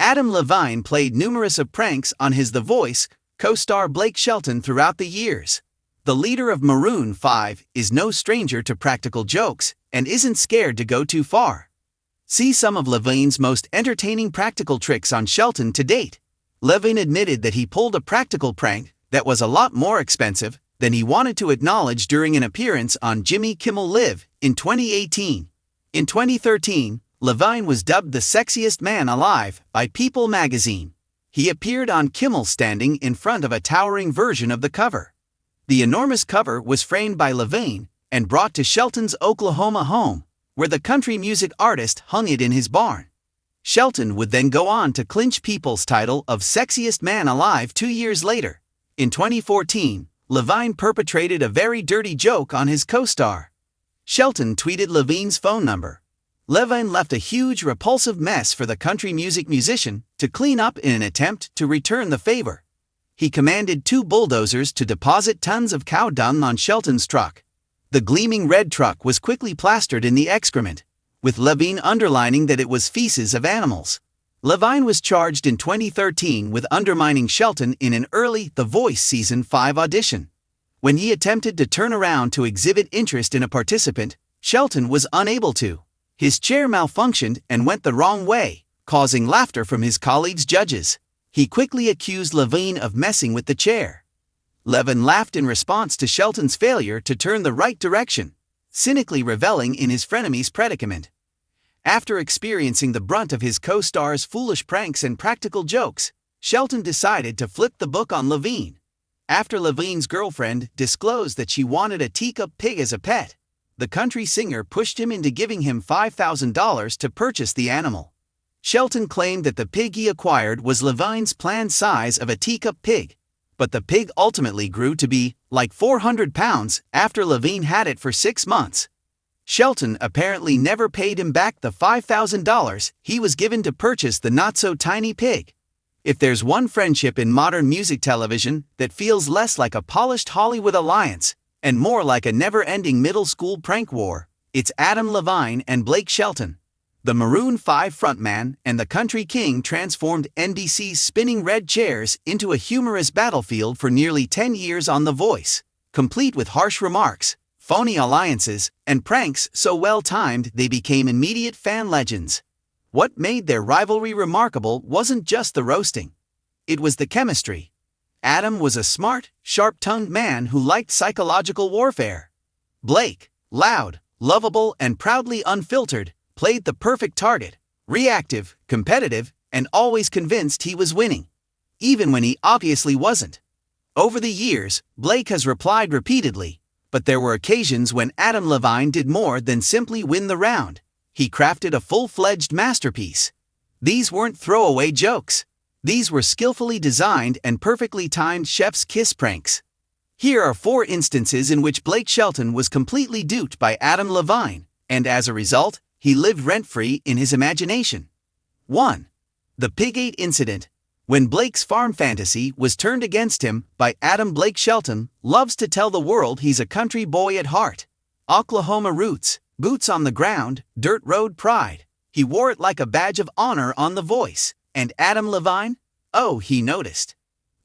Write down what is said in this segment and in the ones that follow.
Adam Levine played numerous of pranks on his The Voice co-star Blake Shelton throughout the years. The leader of Maroon 5 is no stranger to practical jokes and isn't scared to go too far. See some of Levine's most entertaining practical tricks on Shelton to date. Levine admitted that he pulled a practical prank that was a lot more expensive than he wanted to acknowledge during an appearance on Jimmy Kimmel Live in 2018. In 2013, Levine was dubbed the sexiest man alive by People magazine. He appeared on Kimmel standing in front of a towering version of the cover. The enormous cover was framed by Levine and brought to Shelton's Oklahoma home, where the country music artist hung it in his barn. Shelton would then go on to clinch People's title of Sexiest Man Alive 2 years later. In 2014, Levine perpetrated a very dirty joke on his co-star. Shelton tweeted Levine's phone number. Levine left a huge repulsive mess for the country music musician to clean up in an attempt to return the favor. He commanded 2 bulldozers to deposit tons of cow dung on Shelton's truck. The gleaming red truck was quickly plastered in the excrement, with Levine underlining that it was feces of animals. Levine was charged in 2013 with undermining Shelton in an early The Voice Season 5 audition. When he attempted to turn around to exhibit interest in a participant, Shelton was unable to. His chair malfunctioned and went the wrong way, causing laughter from his colleagues' judges. He quickly accused Levine of messing with the chair. Levine laughed in response to Shelton's failure to turn the right direction, cynically reveling in his frenemy's predicament. After experiencing the brunt of his co-star's foolish pranks and practical jokes, Shelton decided to flip the book on Levine. After Levine's girlfriend disclosed that she wanted a teacup pig as a pet, the country singer pushed him into giving him $5,000 to purchase the animal. Shelton claimed that the pig he acquired was Levine's planned size of a teacup pig, but the pig ultimately grew to be like 400 pounds after Levine had it for 6 months. Shelton apparently never paid him back the $5,000 he was given to purchase the not-so-tiny pig. If there's one friendship in modern music television that feels less like a polished Hollywood alliance and more like a never-ending middle school prank war, it's Adam Levine and Blake Shelton. The Maroon 5 frontman and the country king transformed NBC's spinning red chairs into a humorous battlefield for nearly 10 years on The Voice, complete with harsh remarks, phony alliances, and pranks so well-timed they became immediate fan legends. What made their rivalry remarkable wasn't just the roasting. It was the chemistry. Adam was a smart, sharp-tongued man who liked psychological warfare. Blake, loud, lovable, and proudly unfiltered, played the perfect target, reactive, competitive, and always convinced he was winning, even when he obviously wasn't. Over the years, Blake has replied repeatedly, but there were occasions when Adam Levine did more than simply win the round. He crafted a full-fledged masterpiece. These weren't throwaway jokes. These were skillfully designed and perfectly timed chef's kiss pranks. Here are 4 instances in which Blake Shelton was completely duped by Adam Levine, and as a result, he lived rent-free in his imagination. 1. The Pigate Incident. When Blake's farm fantasy was turned against him by Adam, Blake Shelton loves to tell the world he's a country boy at heart. Oklahoma roots, boots on the ground, dirt road pride. He wore it like a badge of honor on The Voice. And Adam Levine? Oh, he noticed.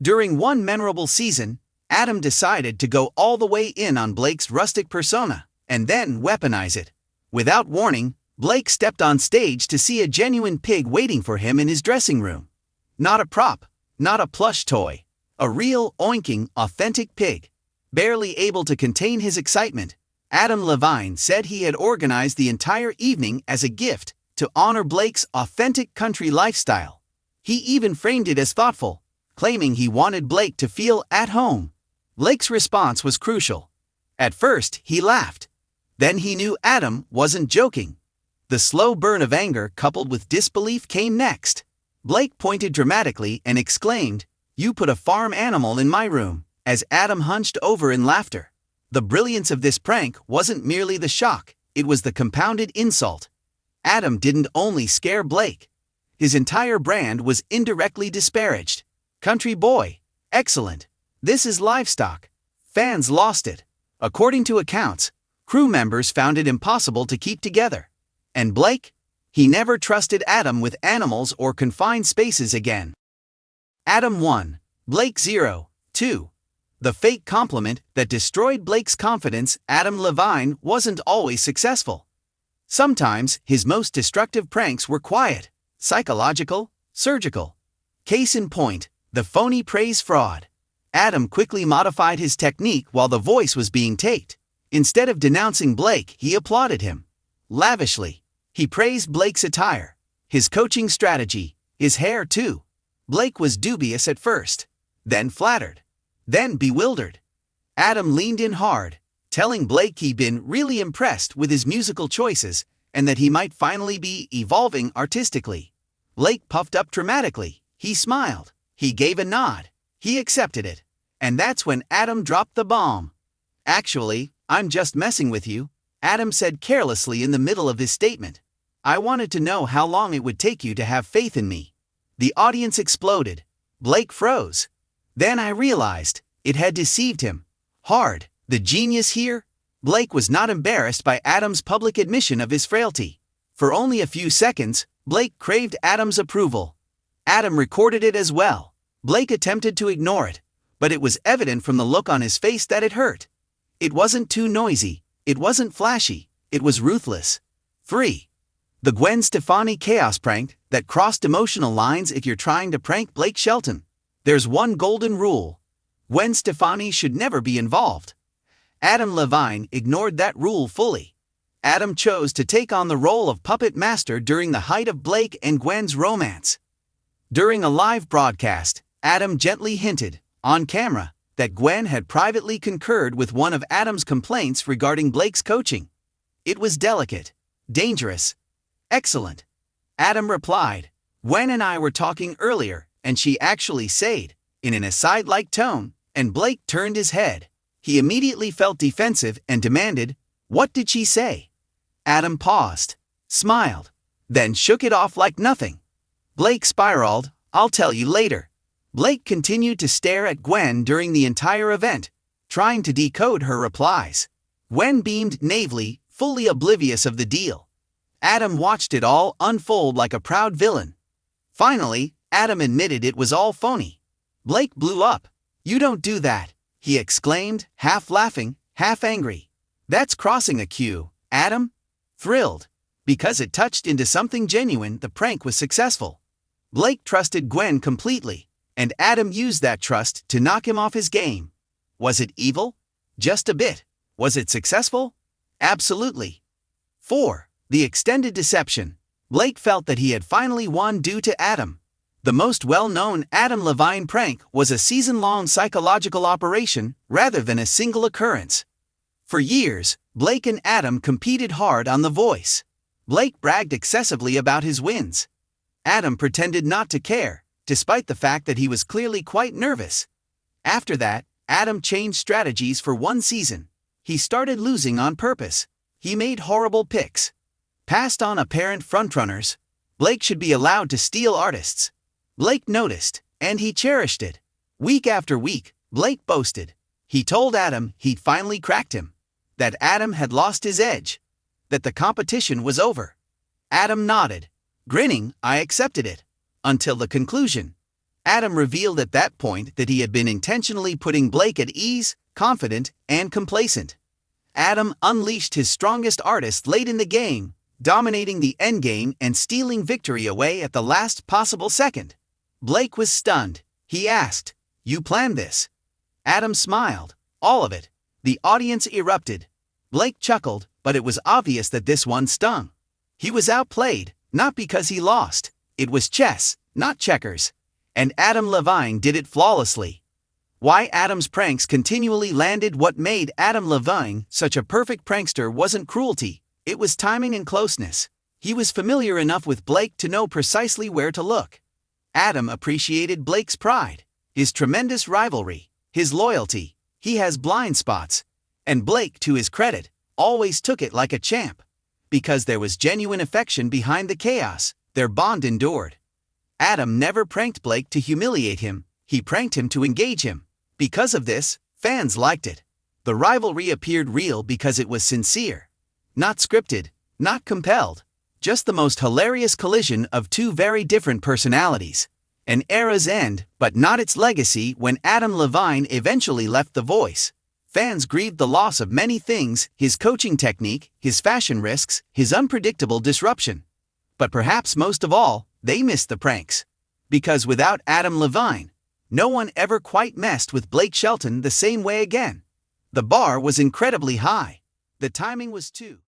During one memorable season, Adam decided to go all the way in on Blake's rustic persona and then weaponize it. Without warning, Blake stepped on stage to see a genuine pig waiting for him in his dressing room. Not a prop, not a plush toy. A real, oinking, authentic pig. Barely able to contain his excitement, Adam Levine said he had organized the entire evening as a gift to honor Blake's authentic country lifestyle. He even framed it as thoughtful, claiming he wanted Blake to feel at home. Blake's response was crucial. At first, he laughed. Then he knew Adam wasn't joking. The slow burn of anger coupled with disbelief came next. Blake pointed dramatically and exclaimed, "You put a farm animal in my room," as Adam hunched over in laughter. The brilliance of this prank wasn't merely the shock, it was the compounded insult. Adam didn't only scare Blake. His entire brand was indirectly disparaged. Country boy. Excellent. This is livestock. Fans lost it. According to accounts, crew members found it impossible to keep together. And Blake? He never trusted Adam with animals or confined spaces again. Adam 1, Blake 0, 2. The fake compliment that destroyed Blake's confidence. Adam Levine wasn't always successful. Sometimes his most destructive pranks were quiet, psychological, surgical. Case in point, the phony praise fraud. Adam quickly modified his technique while the voice was being taped. Instead of denouncing Blake, he applauded him. Lavishly. He praised Blake's attire, his coaching strategy, his hair too. Blake was dubious at first, then flattered, then bewildered. Adam leaned in hard, telling Blake he'd been really impressed with his musical choices and that he might finally be evolving artistically. Blake puffed up dramatically. He smiled. He gave a nod. He accepted it. And that's when Adam dropped the bomb. "Actually, I'm just messing with you," Adam said carelessly in the middle of his statement. "I wanted to know how long it would take you to have faith in me." The audience exploded. Blake froze. Then I realized it had deceived him. Hard. The genius here? Blake was not embarrassed by Adam's public admission of his frailty. For only a few seconds, Blake craved Adam's approval. Adam recorded it as well. Blake attempted to ignore it, but it was evident from the look on his face that it hurt. It wasn't too noisy, it wasn't flashy, it was ruthless. 3. The Gwen Stefani chaos prank that crossed emotional lines. If you're trying to prank Blake Shelton, there's one golden rule. Gwen Stefani should never be involved. Adam Levine ignored that rule fully. Adam chose to take on the role of puppet master during the height of Blake and Gwen's romance. During a live broadcast, Adam gently hinted, on camera, that Gwen had privately concurred with one of Adam's complaints regarding Blake's coaching. It was delicate, dangerous, excellent. Adam replied, "Gwen and I were talking earlier, and she actually said," in an aside-like tone, and Blake turned his head. He immediately felt defensive and demanded, "What did she say?" Adam paused, smiled, then shook it off like nothing. Blake spiraled, "I'll tell you later." Blake continued to stare at Gwen during the entire event, trying to decode her replies. Gwen beamed naively, fully oblivious of the deal. Adam watched it all unfold like a proud villain. Finally, Adam admitted it was all phony. Blake blew up. "You don't do that," he exclaimed, half laughing, half angry. "That's crossing a cue, Adam." Thrilled. Because it touched into something genuine, the prank was successful. Blake trusted Gwen completely, and Adam used that trust to knock him off his game. Was it evil? Just a bit. Was it successful? Absolutely. 4. The extended deception. Blake felt that he had finally won due to Adam. The most well-known Adam Levine prank was a season-long psychological operation rather than a single occurrence. For years, Blake and Adam competed hard on The Voice. Blake bragged excessively about his wins. Adam pretended not to care, despite the fact that he was clearly quite nervous. After that, Adam changed strategies for one season. He started losing on purpose. He made horrible picks. Passed on apparent frontrunners. Blake should be allowed to steal artists. Blake noticed, and he cherished it. Week after week, Blake boasted. He told Adam he'd finally cracked him. That Adam had lost his edge. That the competition was over. Adam nodded. Grinning, I accepted it. Until the conclusion. Adam revealed at that point that he had been intentionally putting Blake at ease, confident, and complacent. Adam unleashed his strongest artist late in the game, dominating the endgame and stealing victory away at the last possible second. Blake was stunned. He asked, "You planned this?" Adam smiled. "All of it." The audience erupted. Blake chuckled, but it was obvious that this one stung. He was outplayed, not because he lost. It was chess, not checkers. And Adam Levine did it flawlessly. Why Adam's pranks continually landed. What made Adam Levine such a perfect prankster wasn't cruelty, it was timing and closeness. He was familiar enough with Blake to know precisely where to look. Adam appreciated Blake's pride, his tremendous rivalry, his loyalty. He has blind spots. And Blake, to his credit, always took it like a champ. Because there was genuine affection behind the chaos, their bond endured. Adam never pranked Blake to humiliate him, he pranked him to engage him. Because of this, fans liked it. The rivalry appeared real because it was sincere. Not scripted, not compelled. Just the most hilarious collision of two very different personalities. An era's end, but not its legacy when Adam Levine eventually left The Voice. Fans grieved the loss of many things: his coaching technique, his fashion risks, his unpredictable disruption. But perhaps most of all, they missed the pranks. Because without Adam Levine, no one ever quite messed with Blake Shelton the same way again. The bar was incredibly high. The timing was too.